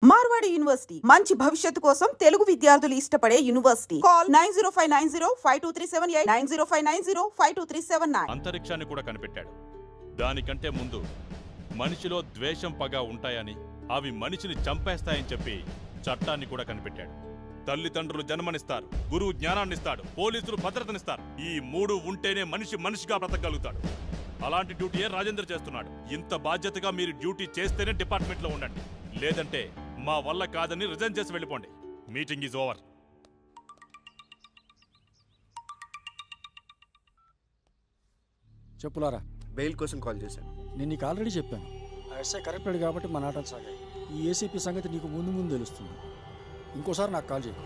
Marwadi university మంచి భవిష్యత్తు కోసం తెలుగు విద్యార్థులు ఇష్టపడే యూనివర్సిటీ. కాల్ 9059052378 9059052379. అంతరిక్షాన్ని కూడా కనిపెట్టాడు. దానికంటే ముందు మనిషిలో ద్వేషం పగ ఉంటాయని, అవి మనిషిని చంపేస్తాయని చెప్పి చట్టాన్ని కూడా కనిపెట్టాడు. తల్లిదండ్రులు జన్మనిస్తారు, గురువు జ్ఞానాన్నిస్తాడు, పోలీసులు భద్రతనిస్తారు. ఈ మూడు ఉంటేనే మనిషి మనిషిగా బ్రతకగలుగుతాడు. అలాంటి డ్యూటీయే రాజేంద్ర చేస్తున్నాడు. ఇంత బాధ్యతగా మీరు డ్యూటీ చేస్తేనే డిపార్ట్మెంట్లో ఉండండి, లేదంటే మా వల్ల కాదని రిజైన్ చేసి వెళ్ళిపోండి. Meeting is over. చెప్పులారా. బెయిల్ కోసం కాల్ చేశాను. నేను నీకు ఆల్రెడీ చెప్పాను. ఆ ఎస్ఐ కరెక్టెడ్ కాబట్టి మన ఆటలు సాగాయి. ఈ ఏసీపీ సంగతి నీకు ముందు ముందు తెలుస్తుంది. ఇంకోసారి నాకు కాల్ చేయి.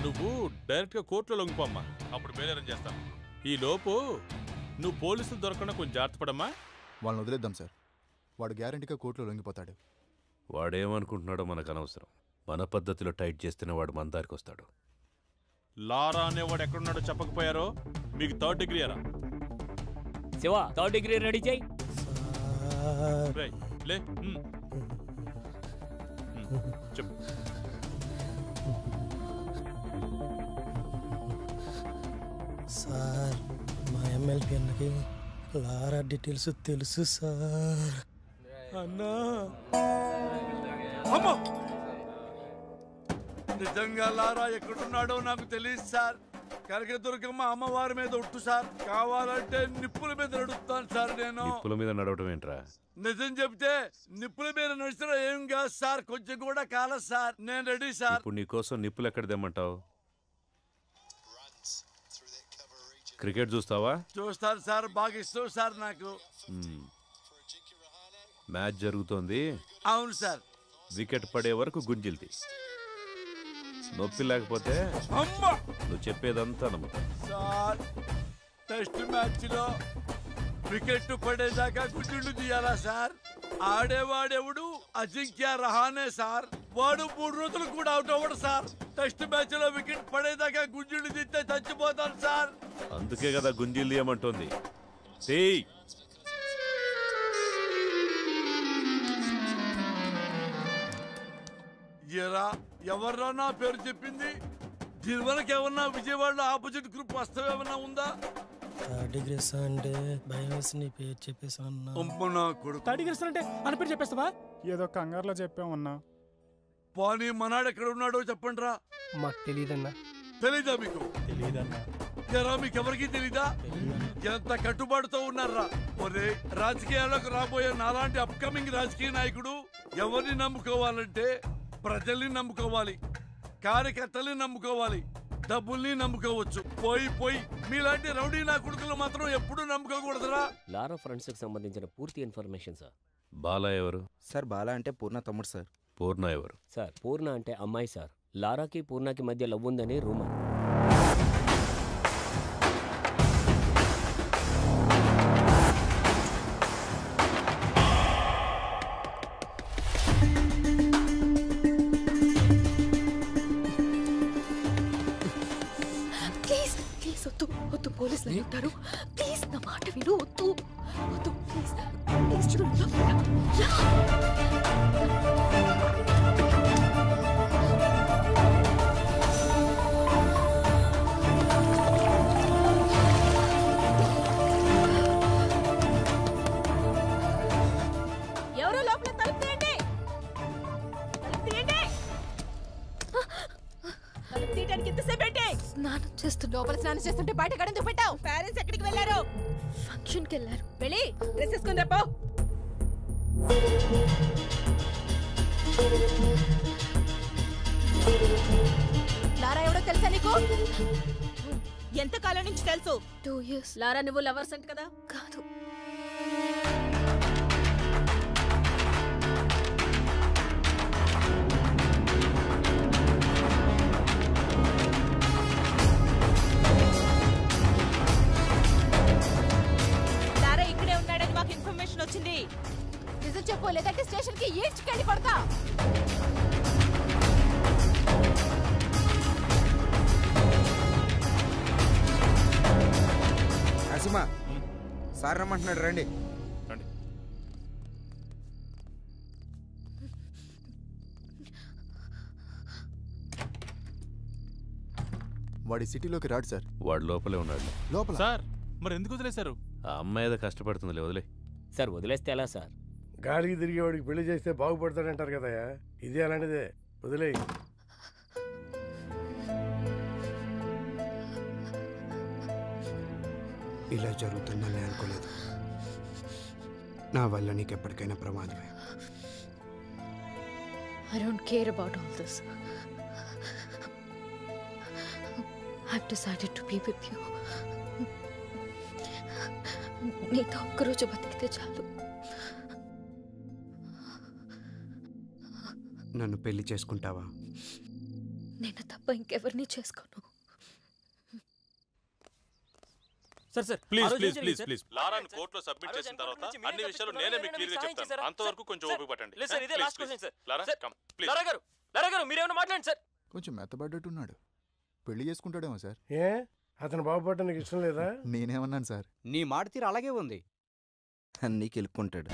నువ్వు డైరెక్ట్గా కోర్టులో లొంగిపోమ్మా, అప్పుడు బేరేరం చేస్తాను. ఈ లోపు నువ్వు పోలీసులు దొరకకుండా కొంచెం జాగ్రత్త పడమ్మా. వాళ్ళని వదిలేద్దాం సార్, వాడు గ్యారంటీగా కోర్టులో లొంగిపోతాడు. వాడేమనుకుంటున్నాడో మనకు అనవసరం. మన పద్ధతిలో టైట్ చేస్తేనే వాడు మన దారికి వస్తాడు. లారా అనేవాడు ఎక్కడున్నాడో చెప్పకపోయారో మీకు 3rd డిగ్రీ అరా? శివ 3rd డిగ్రీ రెడీ చేయి. లే చెప్పు. సార్, మా ఎమ్మెల్పీ అన్నకి లారా డీటెయిల్స్ తెలుసు సార్. అన్నా నిజంగా లారా ఎక్కడున్నాడో నాకు తెలియదు సార్. కనకదుర్గమ్మ అమ్మవారి మీద ఒట్టు సార్. కావాలంటే నిప్పుల మీద నడుస్తాను సార్. నేను నిప్పుల మీద నడవటం ఏంట్రా? నిజం చెప్తే నిప్పుల మీద నడిచినా ఏం కాదు సార్, కొంచెం కూడా కాలేదు సార్. నేను రెడీ సార్. ఇప్పుడు నీకోసం నిప్పులు ఎక్కడ తెమ్మంటావు? క్రికెట్ చూస్తావా? చూస్తాను సార్, బాగా ఇష్టం సార్ నాకు. మ్యాచ్ జరుగుతోంది. అవును సార్. వికెట్ పడే వరకు గుంజిల్ది. నొప్పి లేకపోతే నువ్వు చెప్పేదంతా నమ్ముతా. సార్, టెస్ట్ మ్యాచ్ లో వికెట్ పడేదాకా గుంజుళ్ళు తీయాలా సార్? ఆడేవాడెవడు? అజింక్య రహానే సార్. వాడు 3 రోజులు కూడా అవుట్ అవ్వడు సార్. టెస్ట్ మ్యాచ్ లో వికెట్ పడేదాకా గుంజుళ్ళు తీస్తే చచ్చిపోతాను సార్. అందుకే కదా గుంజీలు తీయమంటోంది. ఎవర్రా నా పేరు చెప్పింది? దీని వరకు ఏమన్నా విజయవాడలో ఆపోజిట్ గ్రూప్ వస్తావు ఏమన్నా ఉందా? 3rd డిగ్రీ అంటే భయం వేసి నీ పేరు చెప్పేసాను. అంటే మన పేరు చెప్పేస్తావా? ఏదో కంగారులో చెప్పామన్నా. పోనీ మనాడు ఎక్కడ ఉన్నాడో చెప్పండి రా. మాకు తెలియదన్నా. తెలీదా మీకు? తెలియదన్నా. మీకు ఎవరికి తెలీదా? ఎంత కట్టుబాటుతో ఉన్నారా? ఒరే, రాజకీయాలకు రాబోయే నాలాంటి అప్కమింగ్ రాజకీయ నాయకుడు ఎవరిని నమ్ముకోవాలంటే ప్రజల్ని నమ్ముకోవాలి, కార్యకర్తల్ని నమ్ముకోవాలి, డబ్బుల్ని నమ్ముకోవచ్చు. పోయి మీలాంటి రౌడీ నా కొడుకులు మాత్రం ఎప్పుడు నమ్ముకోకూడదురా. లారా ఫ్రెండ్స్ కి సంబంధించిన పూర్తి ఇన్ఫర్మేషన్ సార్. బాలా ఎవరు సార్? బాలా అంటే పూర్ణ తమ్ముడు సార్. పూర్ణ ఎవరు సార్? పూర్ణ అంటే అమ్మాయి సార్. లారాకి పూర్ణకి మధ్య లవ్ ఉందని రూమర్. వద్దు, పోలీసులు ఉంటారు. ప్లీజ్ నా మాట విను. వద్దు ప్లీజ్ ప్లీజ్ చూడు. ఎవరో లోపల తలుపు తీయండి. తీయడానికి ఎంతసేపు ఏంటి? స్నానం చేస్తూ లోపల స్నానం చేస్తుంటే బయట గడెందుకు పెట్టావు? పేరెంట్స్ ఎక్కడికి వెళ్ళారు? ఫంక్షన్కి వెళ్ళారు. వెళ్ళి డ్రెస్ వేసుకుని రేపో. లారా ఎవడో తెలుసా నీకు? ఎంతకాలం నుంచి తెలుసు? 2 years. లారా నువ్వు లవర్స్ అంట కదా? కాదు. వచ్చింది. నిజం చెప్పు, లేదంటే స్టేషన్ కి ఈడ్చుకెళ్ళి పడతా. వర్మ సార్ రమ్మంటున్నాడు, రండి. రండి. వాడి సిటీలోకి రాడు సార్. వాడు లోపలే ఉన్నాడు. లోపల సార్ మరి ఎందుకు వదిలేశారు? ఆ అమ్మాయి ఏదో కష్టపడుతుందిలే, వదిలే. సార్ వదిలేస్తే ఎలా సార్? గాలికి తిరిగేవాడికి పెళ్లి చేస్తే బాగుపడతాడంటారు కదయ్యా, ఇది అలాంటిదే, వదిలేయి. ఇలా జరుగుతుందని అనుకోలేదు. నా వల్ల నీకు ఎప్పటికైనా ప్రమాదమే. I don't care about all this. I've decided to be with you. నీతో ఒక్కరోజు బతికితే చాలు. నన్ను పెళ్లి చేసుకుంటావా? నేను తప్ప ఇంకెవరిని చేసుకోను. Sir please please please please లారాని కోర్టులో సబ్మిట్ చేసిన తర్వాత అన్ని విషయాలు నేనే మీకు క్లియర్ గా చెప్తాను. అంతవరకు కొంచెం ఓపిక పట్టండి. లారా కమ్ ప్లీజ్. లారా గారు మీరేమైనా మాట్లాడండి సార్. కొంచెం మెత్తబడ్డట్టున్నాడు. పెళ్లి చేసుకుంటాడేమో సార్. ఏ అతను బాగుపడటం నీకు ఇష్టం లేదా? నేనేమన్నాను సార్? నీ మాట తీరు అలాగే ఉంది. అన్నీ కెలుక్కుంటాడు.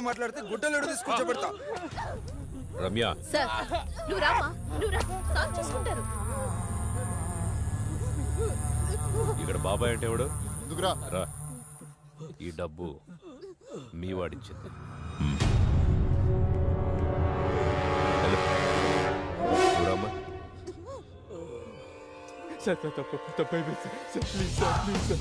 మాట్లాడితే గుడ్డలు తీసుకొచ్చబెడతా. రమ్య సార్ నువ్వు రామా, నువ్వు రా, సాల్వ్ చేసుకుంటారు. ఇక్కడ బాబాయ్ అంటే ఎవడు? ఎందుకురా? రా, ఈ డబ్బు మీ వాడిచ్చింది. రామ్మా. సార్ తప్పైపోయింది sir, please sir, please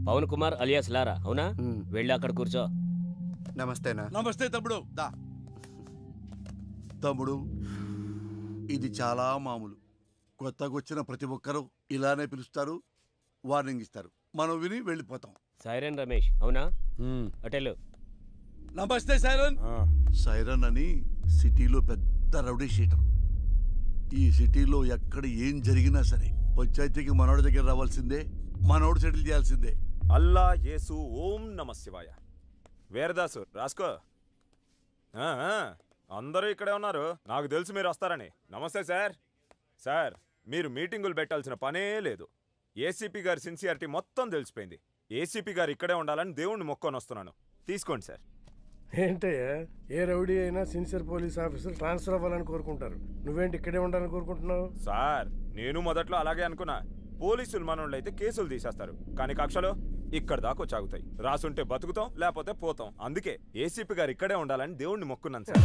Pawan Kumar alias Lara, అవునా? వెళ్ళి అక్కడ కూర్చో. నమస్తేనా? నమస్తే తమ్ముడు. దా తమ్ముడు, ఇది చాలా మామూలు. కొత్తగా వచ్చిన ప్రతి ఒక్కరూ ఇలానే పిలుస్తారు, వార్నింగ్ ఇస్తారు, మనం విని వెళ్ళిపోతాం. సైరన్ రమేష్, అవునా? అటెలు. నమస్తే సైరన్. సైరన్ అని సిటీలో పెద్ద రౌడీ షీటర్. ఈ సిటీలో ఎక్కడ ఏం జరిగినా సరే పంచాయతీకి మనోడి దగ్గర రావాల్సిందే, మనోడు సెటిల్ చేయాల్సిందే. అల్లా యేసు ఓం నమ శివాయ. వీరదాసు రాసుకో. అందరూ ఇక్కడే ఉన్నారు, నాకు తెలుసు మీరు వస్తారని. నమస్తే సార్. సార్ మీరు మీటింగులు పెట్టాల్సిన పనే లేదు. ఏసీపీ గారి సిన్సియారిటీ మొత్తం తెలిసిపోయింది. ఏసీపీ గారు ఇక్కడే ఉండాలని దేవుణ్ణి మొక్కొని వస్తున్నాను. తీసుకోండి సార్. ఏంటయ్యా, ఏ రౌడీ అయినా సిన్సియర్ పోలీస్ ఆఫీసర్ ట్రాన్స్ఫర్ అవ్వాలని కోరుకుంటారు. నువ్వేంటి ఇక్కడే ఉండాలని కోరుకుంటున్నావు? సార్ నేను మొదట్లో అలాగే అనుకున్నా. పోలీసులు మనోళ్ళు అయితే కేసులు తీసేస్తారు, కానీ కక్షలు ఇక్కడ దాకా వచ్చాగుతాయి. రాసుంటే బతుకుతాం, లేకపోతే పోతాం. అందుకే ఏసీపీ గారు ఇక్కడే ఉండాలని దేవుణ్ణి మొక్కున్నాను సార్.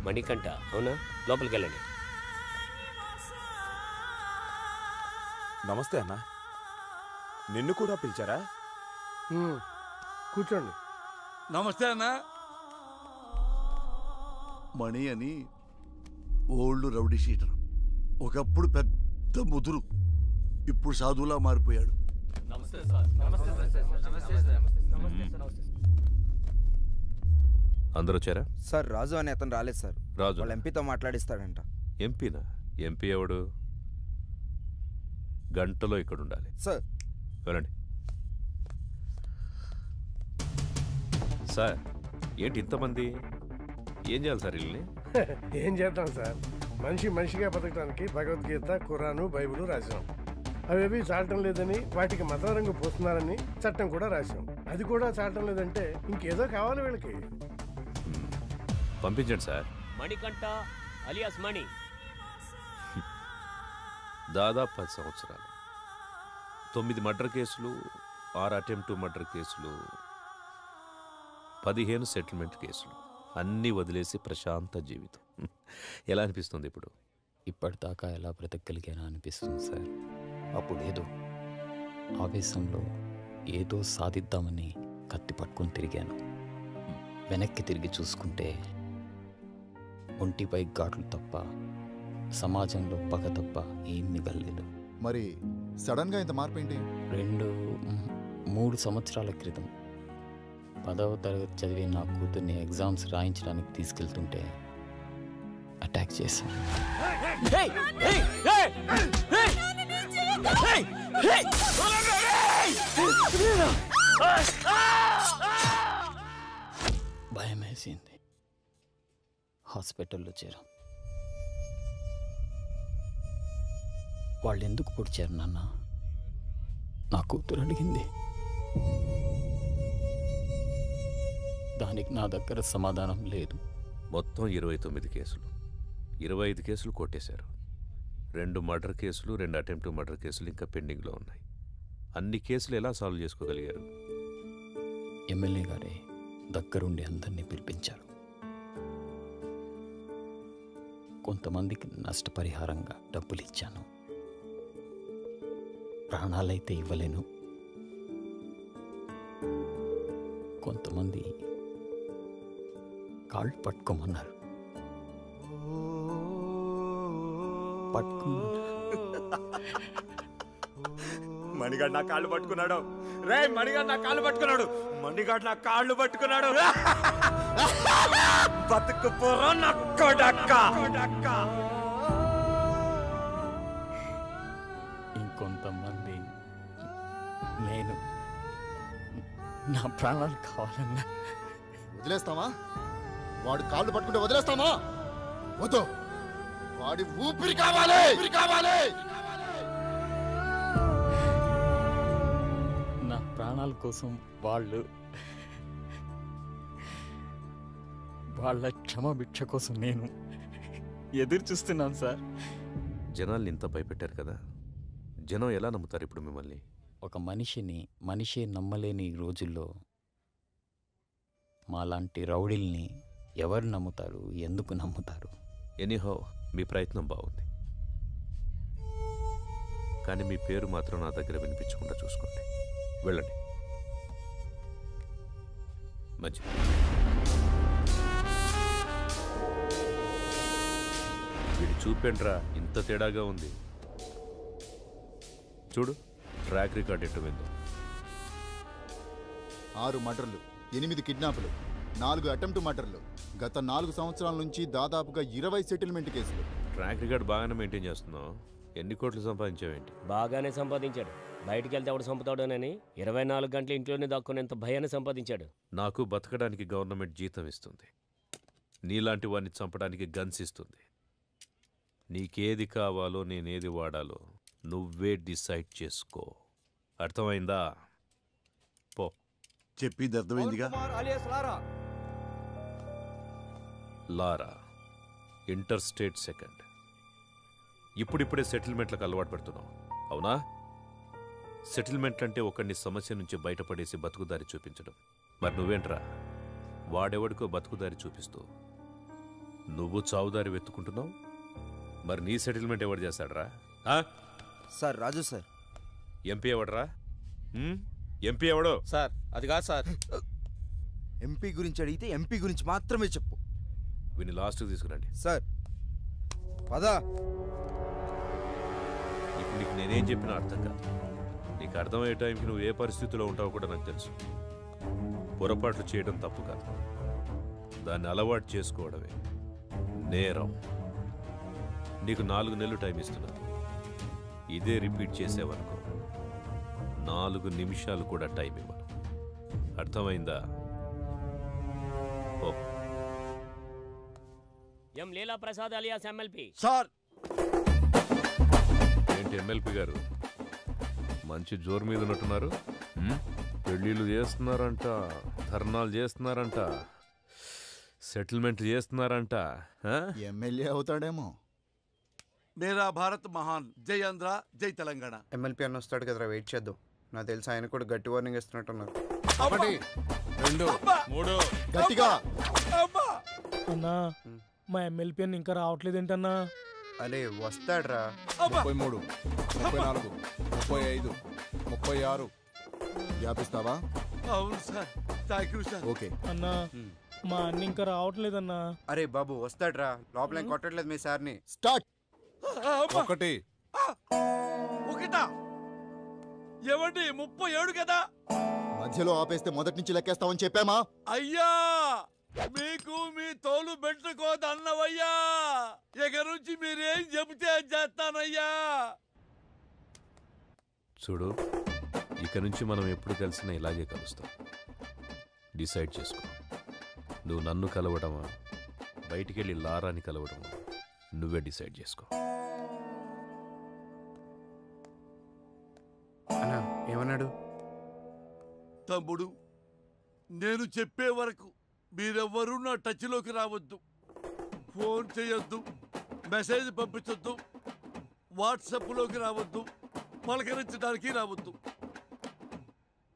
మణికంఠ, అవునా? లోపలికి వెళ్ళండి. నమస్తే అన్న. నిన్ను కూడా పిలిచారా? కూర్చోండి. నమస్తే అన్న. మణి అని ఓల్డ్ రౌడీ షీటర్. ఒకప్పుడు పెద్ద ముదురు, ఇప్పుడు సాధువులా మారిపోయాడు. అందరూ వచ్చారా? సార్ రాజు అని అతను రాలేదు సార్. రాజు వాళ్ళ ఎంపీతో మాట్లాడిస్తాడంట. ఎంపీనా? ఎంపీ ఎవడు? గంటలో ఇక్కడ ఉండాలి సార్. వెళ్ళండి సార్. ఏంటి ఇంతమంది? ఏం చేయాలి సార్ వీళ్ళని? ఏం చేద్దాం సార్, మనిషి మనిషిగా బతకడానికి భగవద్గీత, ఖురాను, బైబిల్ రాశాం. అవేవి చాలటం లేదని వాటికి మతరంగు పోస్తున్నారని చట్టం కూడా రాశాం. అది కూడా చాలటం లేదంటే ఇంకేదో కావాలి వీళ్ళకి. పంపించండి సార్. మణికంఠ అలియాస్ మణి. దాదాపు 10 సంవత్సరాలు, 9 మర్డర్ కేసులు, 6 అటెంప్ట్ మర్డర్ కేసులు, 15 సెటిల్మెంట్ కేసులు, అన్నీ వదిలేసి ప్రశాంత జీవితం. ఎలా అనిపిస్తుంది ఇప్పుడు? ఇప్పటిదాకా ఎలా బ్రతకగలిగానా అనిపిస్తుంది సార్. అప్పుడేదో ఆవేశంలో ఏదో సాధిద్దామని కత్తి పట్టుకొని తిరిగాను. వెనక్కి తిరిగి చూసుకుంటే ఒంటిపై ఘాట్లు తప్ప సమాజంలో పగ తప్ప ఏం మిగలలేదు. మరి సడన్గా ఇంత మార్పు ఏంటి? 3 సంవత్సరాల క్రితం 10వ తరగతి చదివే నా కూతుర్ని ఎగ్జామ్స్ రాయించడానికి తీసుకెళ్తుంటే అటాక్ చేశాను. భయం వేసింది. హాస్పిటల్లో చేరాం. వాళ్ళు ఎందుకు పొడిచారు నాన్న? నా కూతురు అడిగింది. దానికి నా దగ్గర సమాధానం లేదు. మొత్తం 29 కేసులు, 25 కేసులు కొట్టేశారు. 2 మర్డర్ కేసులు, 2 అటెంప్ట్ మర్డర్ కేసులు ఇంకా పెండింగ్లో ఉన్నాయి. అన్ని కేసులు ఎలా సాల్వ్ చేసుకోగలిగారు? ఎమ్మెల్యే గారే దగ్గరుండి అందరినీ పిలిపించారు. కొంతమందికి నష్టపరిహారంగా డబ్బులు ఇచ్చాను. ప్రాణాలైతే ఇవ్వలేను. కొంతమంది కాళ్ళు పట్టుకోమన్నారు. మణిగాడు నా కాళ్ళు పట్టుకున్నాడు. రే మణిగాడు నా కాళ్ళు పట్టుకున్నాడు. మణిగాడు నా కాళ్ళు పట్టుకున్నాడు. బతుకుపోరా నా కొడక్క. ఇంకొంతమంది నేను నా ప్రాణాలు కావాలన్నా వదిలేస్తామా? వాడు కాళ్ళు పట్టుకుంటే వదిలేస్తామా? వద్దు, వాడి ఊపిరి కావాలి. నా ప్రాణాల కోసం వాళ్ళ క్షమభిక్ష కోసం నేను ఎదురు చూస్తున్నాను సార్. జనాల్ని ఇంత భయపెట్టారు కదా, జనం ఎలా నమ్ముతారు ఇప్పుడు మిమ్మల్ని? ఒక మనిషే నమ్మలేని ఈ రోజుల్లో మాలాంటి రౌడీల్ని ఎవరు నమ్ముతారు? ఎందుకు నమ్ముతారు? ఎనీహో మీ ప్రయత్నం బాగుంది, కానీ మీ పేరు మాత్రం నా దగ్గర వినిపించకుండా చూసుకోండి. వెళ్ళండి. మంచిది. వీడు చూపేంట్రా ఇంత తేడాగా ఉంది. చూడు ట్రాక్ రికార్డ్ ఎట్టుమైందో. 6 మర్డర్లు, 8 కిడ్నాపులు, 4 అటెంప్ట్ మర్డర్లు, గత 4 సంవత్సరాల నుంచి దాదాపుగా 20 సెటిల్మెంట్ కేసులు. ట్రాక్ రికార్డ్ బాగానే మెయింటైన్ చేస్తున్నావు. ఎన్ని కోట్లు సంపాదించావేంటి? బాగానే సంపాదించాడు. బయటికి వెళ్తే ఎవడు చంపుతాడోనని 24 గంటలు ఇంట్లోనే దాక్కునేంత భయాన్ని సంపాదించాడు. నాకు బతకడానికి గవర్నమెంట్ జీతం ఇస్తుంది, నీలాంటి వాడిని చంపడానికి గన్స్ ఇస్తుంది. నీకేది కావాలో నేనేది వాడాలో నువ్వే డిసైడ్ చేసుకో. అర్థమైందా? పో. చెప్పిది అర్థమైందిగా. లారా ఇంటర్ స్టేట్ సెకండ్. ఇప్పుడిప్పుడే సెటిల్మెంట్లకు అలవాటు పడుతున్నావు, అవునా? సెటిల్మెంట్ అంటే ఒకడిని సమస్య నుంచి బయటపడేసి బతుకుదారి చూపించడం. మరి నువ్వేంట్రా వాడెవడికో బతుకుదారి చూపిస్తూ నువ్వు చావుదారి వెతుకుంటున్నావు. మరి నీ సెటిల్మెంట్ ఎవడు చేస్తాడరా? సార్ రాజు సార్. ఎంపీ ఎవడరా? ఎంపీ ఎవడో? సార్ అది కాదు సార్. ఎంపీ గురించి అడిగితే ఎంపీ గురించి మాత్రమే చెప్పు. వీని లాస్ట్కి తీసుకురండి. సార్ పదా. ఇప్పుడు నీకు నేనేం చెప్పినా అర్థం కాదు. నీకు అర్థమయ్యే టైంకి నువ్వు ఏ పరిస్థితిలో ఉంటావో కూడా నాకు తెలుసు. పొరపాట్లు చేయడం తప్పు కాదు, దాన్ని అలవాటు చేసుకోవడమే నేరం. నీకు 4 నెలలు టైం ఇస్తున్నాను. ఇదే రిపీట్ చేసేవనుకో 4 నిమిషాలు కూడా టైం ఇవ్వను. అర్థమైందా? ఓ. ఎం లీలా ప్రసాద్ అలియాస్ ఎమ్మెల్పీ. సార్. ఏంటి ఎమ్మెల్పీ గారు మంచి జోరు మీద ఉన్నట్టున్నారు? పెళ్ళిళ్ళు చేస్తున్నారంట, ధర్నాలు చేస్తున్నారంట, సెటిల్మెంట్ చేస్తున్నారంట. ఎమ్మెల్యే అవుతాడేమో. మేరా భారత్ మహాన్. జై ఆంధ్ర, జై తెలంగాణ. ఎమ్మెల్పీ అన్న వస్తాడు కదరా, వెయిట్ చేద్దాం. నాకు తెలిసి ఆయన కూడా గట్టి వార్నింగ్ ఇస్తున్నట్టున్నారు. 1 2 3 గట్టిగా. అన్నా మా ఎమ్మెల్పీ అని ఇంకా రావట్లేదు ఏంటన్నా? అరే వస్తాడ్రా. 33 34 35 36 వ్యాపిస్తావా? అవును sir. Thank you sir. Okay అన్నా మా అన్న ఇంకా రావట్లేదన్నా. అరే బాబు వస్తాడ్రా, లోపల ఏం కొట్టట్లేదు మీ సార్ని. స్టార్ట్. ఒకటా ఏమండి 37 కదా? మధ్యలో ఆపేస్తే మొదటి నుంచి లెక్కేస్తామని చెప్పామా? అయ్యా మీకు మీ తోలు పెట్టుకోదు అన్నవయ్యా. ఇక నుంచి మీరేం చెబితే చేస్తానయ్యా. చూడు, ఇక నుంచి మనం ఎప్పుడు కలిసినా ఇలాగే కలుస్తాం. డిసైడ్ చేసుకో. నువ్వు నన్ను కలవడమా, బయటికెళ్ళి లారాని కలవడమా, నువ్వే డిసైడ్ చేసుకో. అన్నా ఏమన్నాడు? తమ్ముడు, నేను చెప్పే వరకు మీరెవ్వరూ నా టచ్లోకి రావద్దు. ఫోన్ చేయొద్దు, మెసేజ్ పంపించొద్దు, వాట్సాప్లోకి రావద్దు, పలకరించడానికి రావద్దు.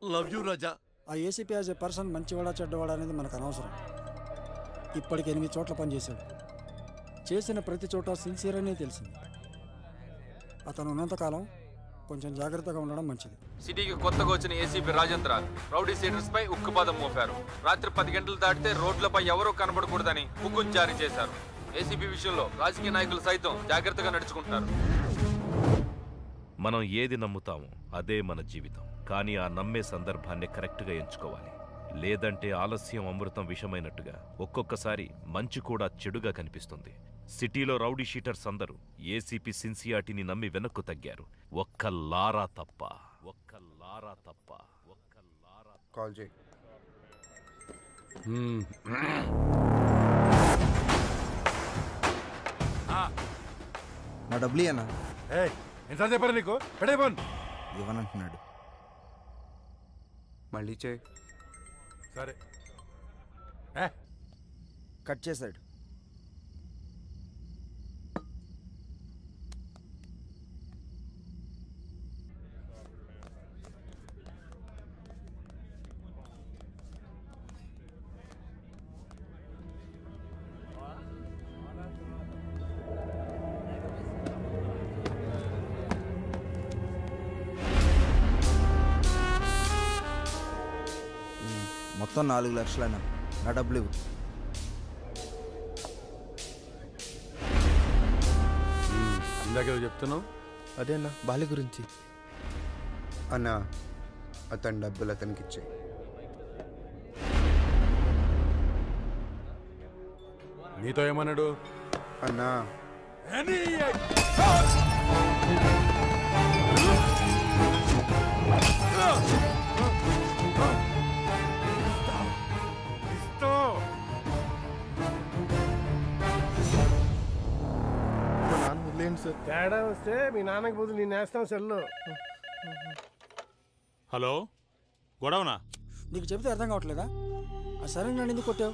లవ్ యూ రాజా. ఆ ఏసీపీ యాజ్ ఏ పర్సన్ మంచివాడా చెడ్డవాడా అనేది మనకు అనవసరం. ఇప్పటికి 8 చోట్ల పనిచేశాడు. చేసిన ప్రతి చోట సిన్సియర్ అనే తెలిసింది. అతను ఉన్నంతకాలం కొంచెం జాగ్రత్తగా ఉండడం మంచిది. సిటీకి కొత్తగా వచ్చిన ఏసీపీ రాజేంద్ర రౌడీ సీడర్స్ పై ఉక్కుపాదం మోపారు. రాత్రి 10 గంటలు దాటితే రోడ్లపై ఎవరూ కనబడకూడదని హుకుం జారీ చేశారు. ఏసీపీ విషయంలో రాజకీయ నాయకులు సైతం జాగ్రత్తగా నడుచుకుంటున్నారు. మనం ఏది నమ్ముతామో అదే మన జీవితం. కానీ ఆ నమ్మే సందర్భాన్ని కరెక్ట్గా ఎంచుకోవాలి. లేదంటే ఆలస్యం అమృతం విషమైనట్టుగా ఒక్కొక్కసారి మంచి కూడా చెడుగా కనిపిస్తుంది. సిటీలో రౌడీ షీటర్స్ అందరూ ఏసీపీ సిన్సియారిటీని నమ్మి వెనక్కు తగ్గారు. ఒక్క లారా తప్ప. కాల్ చేయి. నా డబ్బులు అన్నా. ఎంత చెప్పారు నీకు? పెడే ఫోన్ ఇవ్వనంటున్నాడు. మళ్ళీ చేయి. సరే కట్ చేశాడు. మొత్తం 4 లక్షలైనా నా డబ్బులు ఇవ్వు. ఇందాక చెప్తున్నావు అదే అన్న బాలి గురించి. అన్న అతని డబ్బులు అతనికి ఇచ్చాయి. నీతో ఏమన్నాడు? అన్నా తేడా వస్తే మీ నాన్నకి బదులు నేను వేస్తాం సెల్లో. హలో, గొడవనా? నీకు చెబితే అర్థం కావట్లేదా? ఆ సరే నన్ను ఎందుకు కొట్టావు?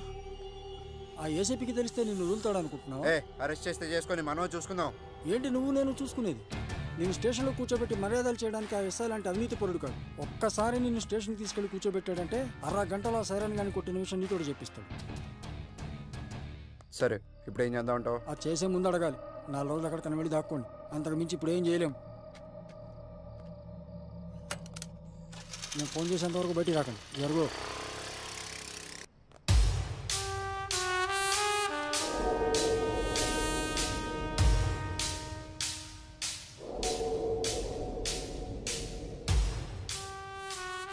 ఆ ఏసీపీకి తెలిస్తే నిన్ను వదులుతాడు అనుకుంటున్నావు? అరెస్ట్ చేస్తే చేసుకొని మనం చూసుకుందాం. ఏంటి నువ్వు నేను చూసుకునేది? నేను స్టేషన్లో కూర్చోబెట్టి మర్యాదలు చేయడానికి ఆ ఎస్ఐ లాంటి అవినీతి పరుడు కాదు. ఒక్కసారి నిన్ను స్టేషన్కి తీసుకెళ్లి కూర్చోబెట్టాడంటే 1/2 గంటలో సైరన్ గాని కొట్టిన విషయం నీతోడు చెప్పిస్తాడు. సరే ఇప్పుడు ఏం చేద్దాం అంటావు? అది చేసే ముందు అడగాలి. 4 రోజులు అక్కడ కనబడి దాక్కోండి. అంతకు మించి ఇప్పుడు ఏం చేయలేం. నేను ఫోన్ చేసేంత వరకు బయటికి రాకండి. జరుగు.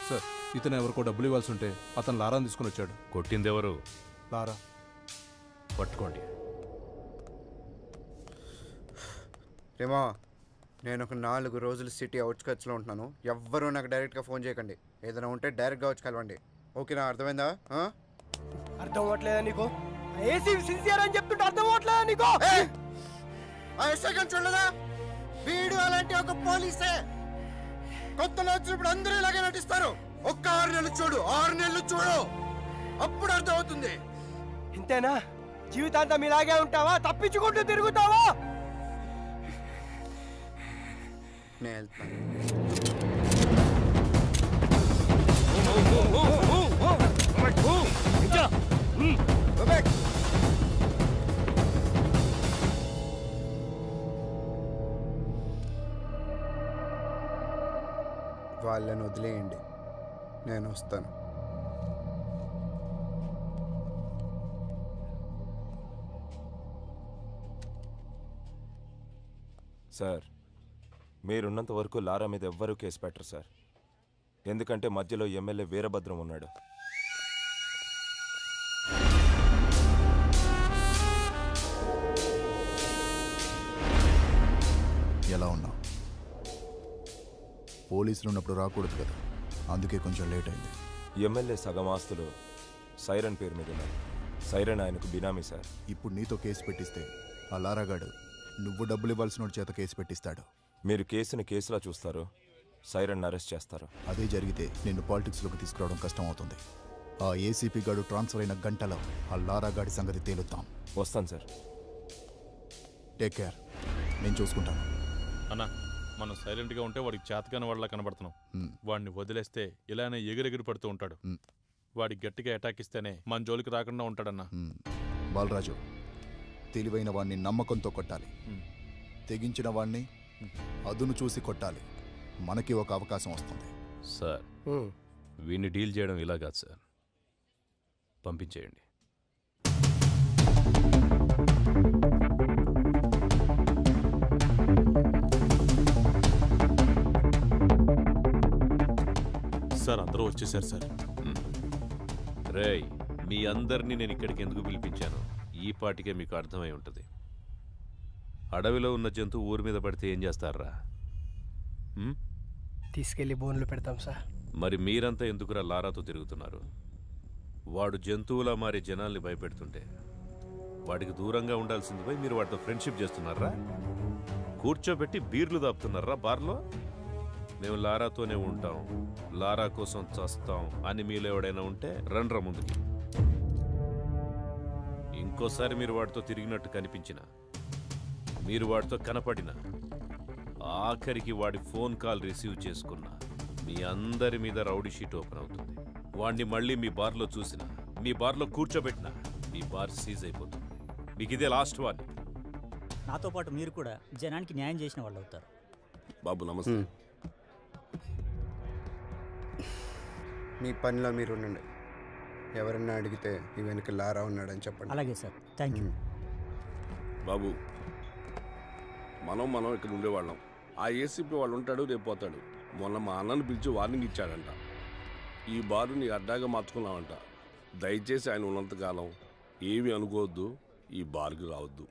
సార్, ఇతను ఎవరికో డబ్బులు ఇవ్వాల్సి ఉంటే అతను లారాని తీసుకుని వచ్చాడు. కొట్టిందెవరు? లారా. పట్టుకోండి. రేమో, నేను ఒక 4 రోజులు సిటీ అవుట్స్కట్స్లో ఉంటున్నాను. ఎవ్వరూ నాకు డైరెక్ట్గా ఫోన్ చేయకండి. ఏదైనా ఉంటే డైరెక్ట్గా వచ్చి కలవండి. ఓకేనా? అర్థమైందా? అర్థం అవ్వట్లేదా నీకు? ఏసీ సిన్సియర్ అని చెప్తుంటే అర్థం అవ్వట్లేదా నీకు? చూడలేదా? వీడు అలాంటి ఒక పోలీసే. కొత్తలో వచ్చినప్పుడు అందరూ ఇలాగే నటిస్తారు. ఒక్క 6 నెలలు చూడు, 6 నెలలు చూడు, అప్పుడు అర్థం అవుతుంది. ఇంతేనా? జీవితాంతం ఇలాగే ఉంటావా? తప్పించుకుంటూ తిరుగుతావా? నేను వెళ్తాను. వాళ్ళని వదిలేయండి, నేను వస్తాను. సార్ మీరున్నంత వరకు లారా మీద ఎవ్వరూ కేసు పెట్టరు సార్. ఎందుకంటే మధ్యలో ఎమ్మెల్యే వీరభద్రం ఉన్నాడు. ఎలా ఉన్నావు? పోలీసులు ఉన్నప్పుడు రాకూడదు కదా, అందుకే కొంచెం లేట్ అయింది. ఎమ్మెల్యే సగం ఆస్తులు సైరన్ పేరు మీద ఉన్నాయి. సైరన్ ఆయనకు బినామీ సార్. ఇప్పుడు నీతో కేసు పెట్టిస్తే ఆ లారాగాడు నువ్వు డబ్బులు ఇవ్వాల్సిన చేత కేసు పెట్టిస్తాడు. మీరు కేసుని కేసులా చూస్తారు, సైరన్ అరెస్ట్ చేస్తారు. అదే జరిగితే నిన్ను పాలిటిక్స్లోకి తీసుకురావడం కష్టం అవుతుంది. ఆ ఏసీపీ గాడు ట్రాన్స్ఫర్ అయిన గంటలో ఆ లారాగాడి సంగతి తేలుద్దాం. వస్తాను సార్. టేక్ కేర్, నేను చూసుకుంటాను. అన్నా, మనం సైలెంట్గా ఉంటే వాడికి చేతకాని వాళ్ళ కనబడుతున్నాం. వాడిని వదిలేస్తే ఇలానే ఎగిరెగిరి పడుతూ ఉంటాడు. వాడికి గట్టిగా అటాక్ ఇస్తేనే మన జోలికి రాకుండా ఉంటాడన్నా. బాలరాజు, తెలివైన వాడిని నమ్మకంతో కొట్టాలి, తెగించిన వాడిని అదును చూసి కొట్టాలి. మనకి ఒక అవకాశం వస్తుంది. సార్, వీడిని డీల్ చేయడం ఇలా కాదు సార్, పంపించేయండి. సార్, అందరూ వచ్చేసారు సార్. రేయ్, మీ అందరినీ నేను ఇక్కడికి ఎందుకు పిలిపించాను ఈ పాటికే మీకు అర్థమై ఉంటుంది. అడవిలో ఉన్న జంతువు ఊరి మీద పడితే ఏం చేస్తారా? తీసుకెళ్లి బోన్లు పెడతాం సార్. మరి మీరంతా ఎందుకురా లారాతో తిరుగుతున్నారు? వాడు జంతువులా మారి జనాల్ని భయపెడుతుంటే వాడికి దూరంగా ఉండాల్సింది పోయి మీరు వాడితో ఫ్రెండ్షిప్ చేస్తున్నారా? కూర్చోబెట్టి బీర్లు దాపుతున్నారా బార్లో? మేము లారాతోనే ఉంటాం, లారా కోసం చస్తాం అని మీలో ఎవడైనా ఉంటే రండ్రా ముందుకి. ఇంకోసారి మీరు వాడితో తిరిగినట్టు కనిపించిన, మీరు వాడితో కనపడిన, ఆఖరికి వాడి ఫోన్ కాల్ రిసీవ్ చేసుకున్న మీ అందరి మీద రౌడీ షీట్ ఓపెన్ అవుతుంది. వాడిని మళ్ళీ మీ బార్లో చూసిన, మీ బార్లో కూర్చోబెట్టిన, మీ బార్ సీజ్ అయిపోతుంది. మీకు ఇదే లాస్ట్ వార్నింగ్. నాతో పాటు మీరు కూడా జనానికి న్యాయం చేసిన వాళ్ళు అవుతారు. బాబు నమస్తే. మీ పనిలో మీరు ఉండండి. ఎవరన్నా అడిగితే ఈ వెనక లారా ఉన్నాడని చెప్పండి. అలాగే సార్, థ్యాంక్ యూ. బాబు, మనం ఇక్కడ ఉండేవాళ్ళం. ఆ ఏసీపీ వాళ్ళు ఉంటాడు, రేపు పోతాడు. మొన్న మా అన్నను పిలిచి వార్నింగ్ ఇచ్చాడంట. ఈ బారు నీ అడ్డాగా మార్చుకున్నావంట. దయచేసి ఆయన ఉన్నంతకాలం ఏమీ అనుకోవద్దు, ఈ బార్కి రావద్దు.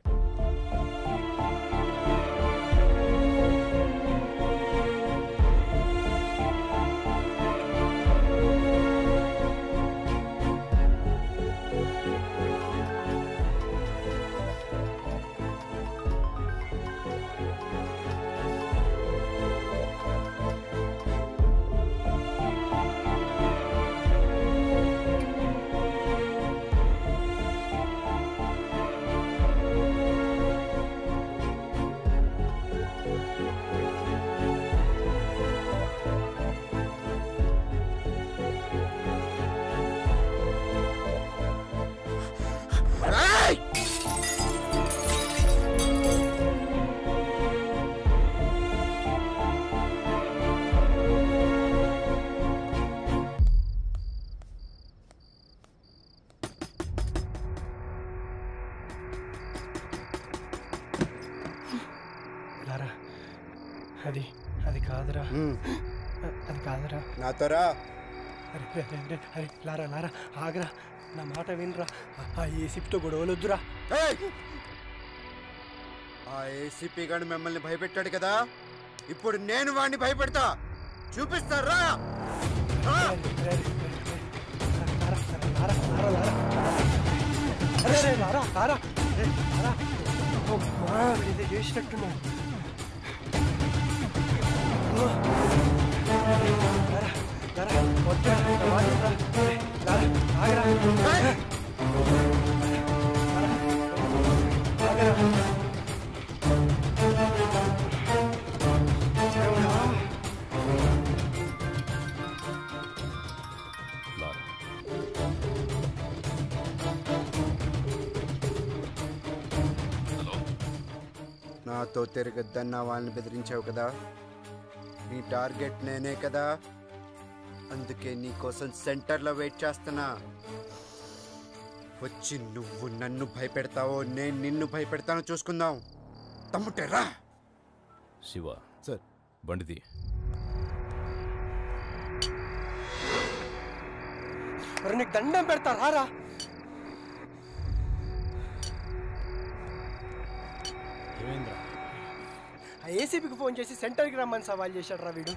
అది కాదురా, అది కాదురా. నాతోరా. అరే లారా లారా, ఆగరా, నా మాట వినరా. ఆ ఏసీపీతో గొడవలొద్దురా. ఆ ఏసీపీ గారు మిమ్మల్ని భయపెట్టాడు కదా, ఇప్పుడు నేను వాడిని భయపెడతా. చూపిస్తారా? చేసినట్టున్నా. నాతో తిరగద్దన్న వాళ్ళని బెదిరించావు కదా, నీ టార్గెట్ నేనే కదా, అందుకే నీకోసం సెంటర్లో వెయిట్ చేస్తున్నా. వచ్చి నువ్వు నన్ను భయపెడతావో నేను నిన్ను భయపెడతానో చూసుకుందాం. తమ్ముటేరా. శివ సార్ బండిది. నీకు దండం పెడతా రారా. ఆ ఏసీపీకి ఫోన్ చేసి సెంటర్కి రమ్మని సవాల్ చేశాడు రా వీడు.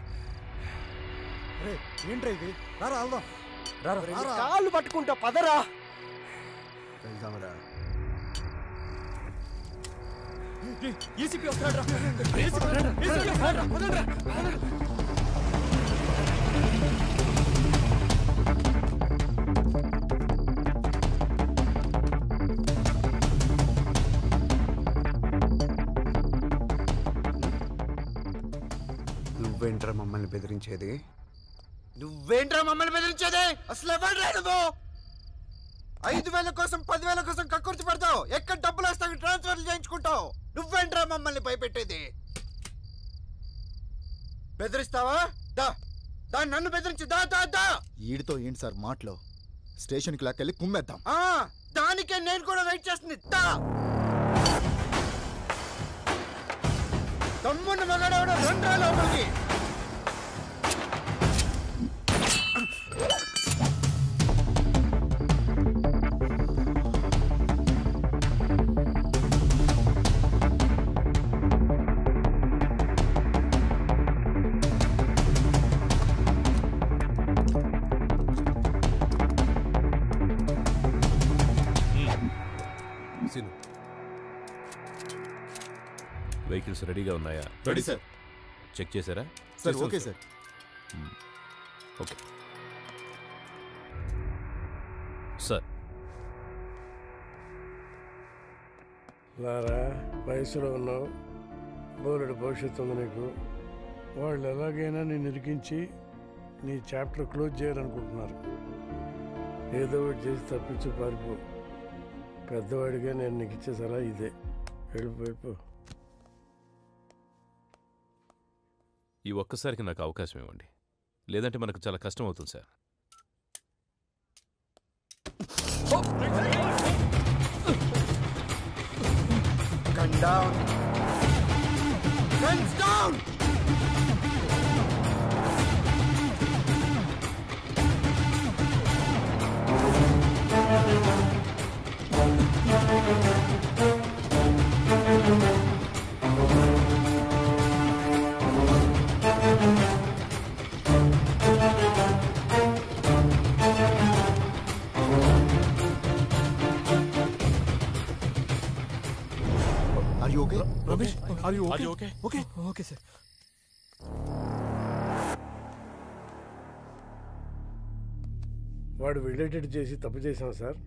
ఏంట్రా ఇది? రారా వెళ్దాం. కాళ్ళు పట్టుకుంటా పదరా. వెళ్దామరా. ఏసీపీ వస్తాడు. నువ్వేంట్రా మమ్మల్ని బెదిరించేది? నువ్వేంట్రా మమ్మల్ని బెదిరించేది? అసలు ఎవరు నువ్వు? 5,000 కోసం 10,000 కోసం కక్కుర్తి పడతావు. ఎక్కడ డబ్బులు వస్తావు ట్రాన్స్ఫర్లు చేయించుకుంటావు. నువ్వేంట్రా మమ్మల్ని భయపెట్టేది? బెదిరిస్తావా? దాన్ని నన్ను బెదిరించి దా. ఈడితో ఏంటి సార్ మాటలో? స్టేషన్కి లాక్కెళ్ళి కుమ్మేద్దాం. దానికే నేను కూడా వెయిట్ చేస్తుంది. తమ్ముడిని మగాడెవడో రెండ్రా లోపలికి. వెహికల్స్ రెడీగా ఉన్నాయా? Ready sir. చెక్ చేశారా? Sir okay sir. Okay sir. Lara, వయసులో ఉన్నావు, బోలెడు భవిష్యత్తు ఉంది నీకు. వాళ్ళు ఎలాగైనా నేను ఇరికించి నీ చాప్టర్ క్లోజ్ చేయాలనుకుంటున్నారు. ఏదో ఒకటి చేసి తప్పించి పారిపో. పెద్దవాడిగా నేను నీకు ఇచ్చే సలహా ఇదే. వెళ్ళిపో. ఈ ఒక్కసారికి నాకు అవకాశం ఇవ్వండి, లేదంటే మనకు చాలా కష్టం అవుతుంది sir. Gun down. Guns down. Are you okay? Ramesh, are you okay? Are you okay? Okay. Okay, sir. వాడు రిలేటెడ్ చేసి తప్పు చేశాం సార్.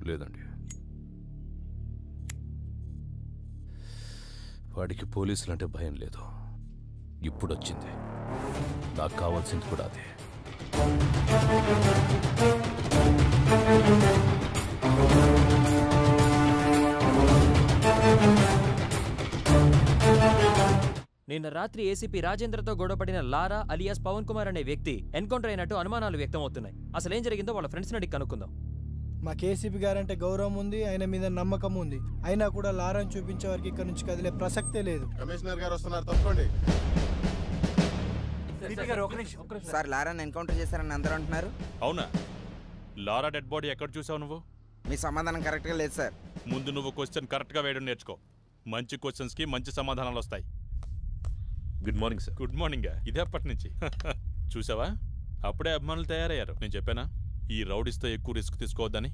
లేదండి, వాడికి పోలీసులంటే భయం లేదు. ఇప్పుడు వచ్చింది. నాకు కావాల్సింది కూడా అదే. నిన్న రాత్రి ఏసీపీ రాజేంద్రతో గొడవపడిన లారా అలియాస్ పవన్ కుమార్ అనే వ్యక్తి ఎన్కౌంటర్ అయినట్టు అనుమానాలు వ్యక్తమవుతున్నాయి. అసలు ఏం జరిగిందో వాళ్ళ ఫ్రెండ్స్ని అడిగి కనుక్కుందాం. మా కేసీపీ గారంటే గౌరవం ఉంది, ఆయన మీద నమ్మకం ఉంది. అయినా కూడా లారాని చూపించే వారికి ఇక్కడ నుంచి కదిలే ప్రసక్తే లేదు. కమిషనర్ గారు వస్తున్నారు, తప్పండి. సార్, లారాని ఎన్కౌంటర్ చేశారని అందరూ అంటున్నారు. అవునా? లారా డెడ్ బాడీ ఎక్కడ చూసావు నువ్వు? మీ సమాధానం కరెక్ట్గా లేదు సార్. ముందు నువ్వు క్వశ్చన్ కరెక్ట్గా వేయడం నేర్చుకో. మంచి క్వశ్చన్స్కి మంచి సమాధానాలు వస్తాయి. Good morning sir. Good morning. ఇదే అప్పటి నుంచి చూసావా? అప్పుడే అభిమానులు తయారయ్యారు. నేను చెప్పానా ఈ రౌడీస్తో ఎక్కువ రిస్క్ తీసుకోవద్దని?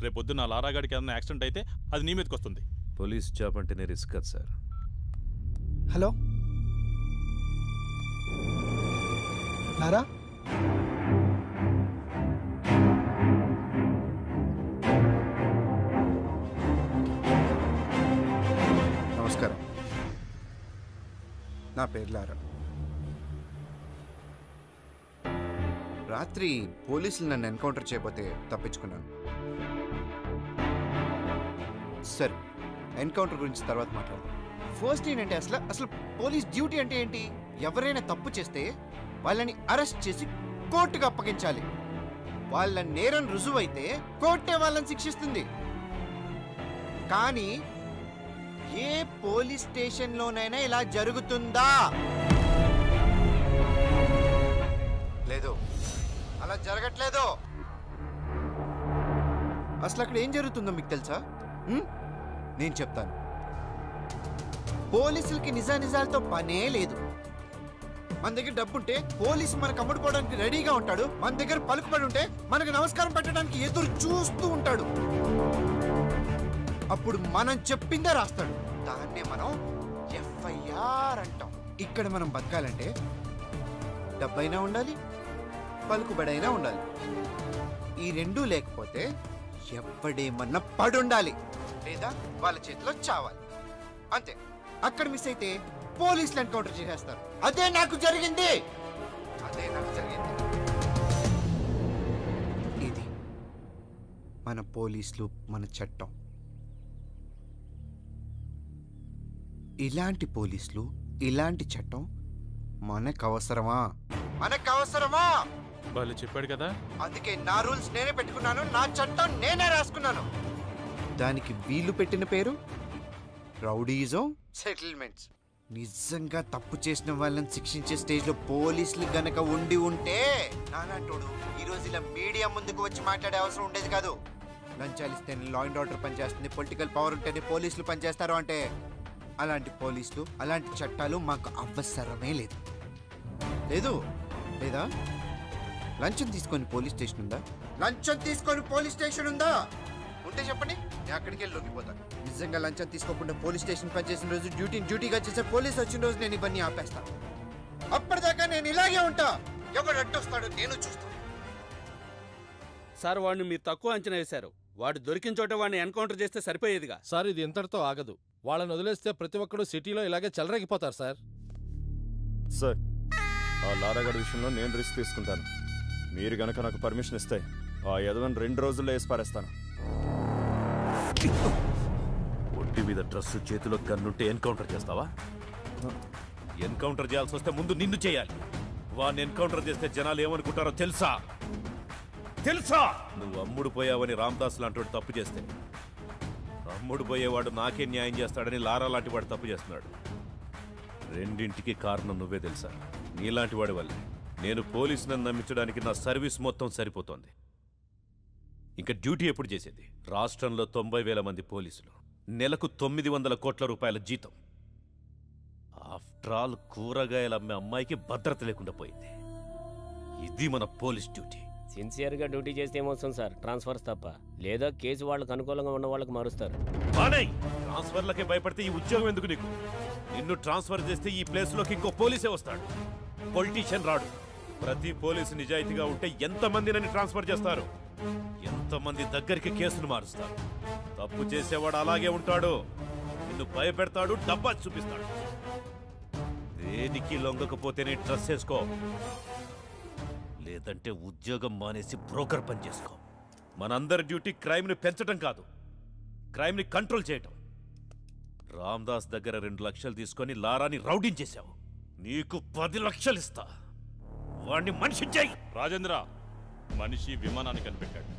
రేపొద్దున లారాగాడికి ఏదైనా యాక్సిడెంట్ అయితే అది నీ మీదకి వస్తుంది. పోలీస్ జాబ్ అంటేనే రిస్క్ కదా సార్. హలో లారా, నమస్కారం. నా పేరు లారా. రాత్రి పోలీసులు నన్ను ఎన్కౌంటర్ చేయబోతే తప్పించుకున్నాను. సరే, ఎన్కౌంటర్ గురించి తర్వాత మాట్లాడదాం. ఫస్ట్ ఏంటంటే అసలు పోలీస్ డ్యూటీ అంటే ఏంటి? ఎవరైనా తప్పు చేస్తే వాళ్ళని అరెస్ట్ చేసి కోర్టుకు అప్పగించాలి. వాళ్ళ నేరం రుజువైతే కోర్టే వాళ్ళని శిక్షిస్తుంది. కానీ ఏ పోలీస్ స్టేషన్ లోనైనా ఇలా జరుగుతుందా? లేదు, అలా జరగట్లేదు. అసలు అక్కడ ఏం జరుగుతుందో మీకు తెలుసా? నేను చెప్తాను. పోలీసులకి నిజానిజాలతో పనే లేదు. మన దగ్గర డబ్బుంటే పోలీసు మనకు అమ్ముడుకోవడానికి రెడీగా ఉంటాడు. మన దగ్గర పలుకుబడి ఉంటే మనకు నమస్కారం పెట్టడానికి ఎదురు చూస్తూ ఉంటాడు. అప్పుడు మనం చెప్పిందే రాస్తాడు. దాన్నే మనం ఎఫ్ఐఆర్ అంటాం. ఇక్కడ మనం బతకాలంటే డబ్బైనా ఉండాలి, పలుకుబడైనా ఉండాలి. ఈ రెండూ లేకపోతే ఎవడేమన్నా పడుండాలి, లేదా వాళ్ళ చేతిలో చావాలి. అంతే. అక్కడ మిస్ అయితే పోలీసులు ఎన్కౌంటర్ చేసేస్తారు. అదే నాకు జరిగింది. ఇది మన పోలీసులు, మన చట్టం. ఇలాంటి పోలీసులు, ఇలాంటి చట్టం మనకు అవసరమా? వాళ్ళు చెప్పాడు కదా, అందుకే నా రూల్స్ నేనే పెట్టుకున్నాను, నా చట్టం నేనే రాసుకున్నాను. దానికి వీళ్ళు పెట్టిన పేరు రౌడీజం సెటిల్మెంట్స్. నిజంగా తప్పు చేసిన వాళ్ళని శిక్షించే స్టేజ్ లో పోలీసులు గనక ఉండి ఉంటే నానాటోడు ఈ రోజు ఇలా మీడియా ముందుకు వచ్చి మాట్లాడే అవసరం ఉండేది కాదు. లంచాలు ఇస్తేనే లా అండ్ ఆర్డర్ పనిచేస్తుంది, పొలిటికల్ పవర్ ఉంటేనే పోలీసులు పనిచేస్తారు అంటే అలాంటి పోలీసులు, అలాంటి చట్టాలు మాకు అవసరమే లేదు. లేదా? లంచం తీసుకొని పోలీస్ స్టేషన్ ఉందా? ఉంటే చెప్పండి, నేను అక్కడికి వెళ్ళి లొంగిపోతాను. నిజంగా లంచం తీసుకోకుండా పోలీస్ స్టేషన్ పనిచేసిన రోజు డ్యూటీగా చేసే పోలీస్ వచ్చిన రోజు నేను ఇవన్నీ ఆపేస్తాను. అప్పటిదాకా నేను ఇలాగే ఉంటా. ఎవడు అడ్డొస్తాడో నేను చూస్తాను. సార్, వాడిని మీరు తక్కువ అంచనా వేశారు. వాడు దొరికిన చోట వాడిని ఎన్కౌంటర్ చేస్తే సరిపోయేదిగా. సార్, ఇది ఇంతటితో ఆగదు. వాళ్ళని వదిలేస్తే ప్రతి ఒక్కడు సిటీలో ఇలాగే చెలరేగిపోతారు సార్. సార్, ఆ లారాగడ్ విషయంలో నేను రిస్క్ తీసుకుంటాను. మీరు గనక నాకు పర్మిషన్ ఇస్తే ఆ యదవని 2 రోజుల్లో వేసి పారేస్తాను. ఒంటి మీద డ్రెస్, చేతిలో గన్నుంటే ఎన్కౌంటర్ చేస్తావా? ఎన్కౌంటర్ చేయాల్సి వస్తే ముందు నిన్ను చేయాలి. వాడిని ఎన్కౌంటర్ చేస్తే జనాలు ఏమనుకుంటారో తెలుసా? నువ్వు అమ్ముడు పోయావని రామ్దాస్ లాంటి తప్పు చేస్తే అమ్ముడు పోయేవాడు నాకే న్యాయం చేస్తాడని లారా లాంటి వాడు తప్పు చేస్తున్నాడు. రెండింటికి కారణం నువ్వే తెలుసా? నీలాంటి వాడి వల్లే నేను పోలీసుని నమ్మించడానికి నా సర్వీస్ మొత్తం సరిపోతోంది. ఇంకా డ్యూటీ ఎప్పుడు చేసేది? రాష్ట్రంలో 90,000 మంది పోలీసులు, నెలకు 900 కోట్ల రూపాయల జీతం. ఆఫ్టర్ ఆల్ కూరగాయలు అమ్మే అమ్మాయికి భద్రత లేకుండా పోయింది. ఇది మన పోలీస్ డ్యూటీ. సిన్సియర్గా డ్యూటీ చేస్తే ఏమొస్తుంది సార్? ట్రాన్స్ఫర్స్ తప్ప. లేదా కేసు వాళ్ళకి అనుకూలంగా ఉన్న వాళ్ళకి మారుస్తారు. ట్రాన్స్ఫర్లకే భయపడితే ఈ ఉద్యోగం ఎందుకు నీకు? నిన్ను ట్రాన్స్ఫర్ చేస్తే ఈ ప్లేస్లోకి ఇంకో పోలీసే వస్తాడు, పొలిటీషియన్ రాడు. ప్రతి పోలీసు నిజాయితీగా ఉంటే ఎంతమంది నన్ను ట్రాన్స్ఫర్ చేస్తారు? ఎంతమంది దగ్గరికి కేసులు మారుస్తారు? తప్పు చేసేవాడు అలాగే ఉంటాడు. నిన్ను భయపెడతాడు, డబ్బా చూపిస్తాడు. దేనికి లొంగకపోతేనే డ్రెస్ వేసుకో, లేదంటే ఉద్యోగం మానేసి బ్రోకర్ పని చేసుకో. మనందరి డ్యూటీ క్రైమ్ని పెంచడం కాదు, క్రైమ్ని కంట్రోల్ చేయటం. రామ్దాస్ దగ్గర 2 లక్షలు తీసుకొని లారాని రౌడించేశావు. నీకు 10 లక్షలు ఇస్తా. వాడిని మనిషి చేయి. రాజేంద్ర, మనిషి విమానాన్ని కనిపెట్టాడు.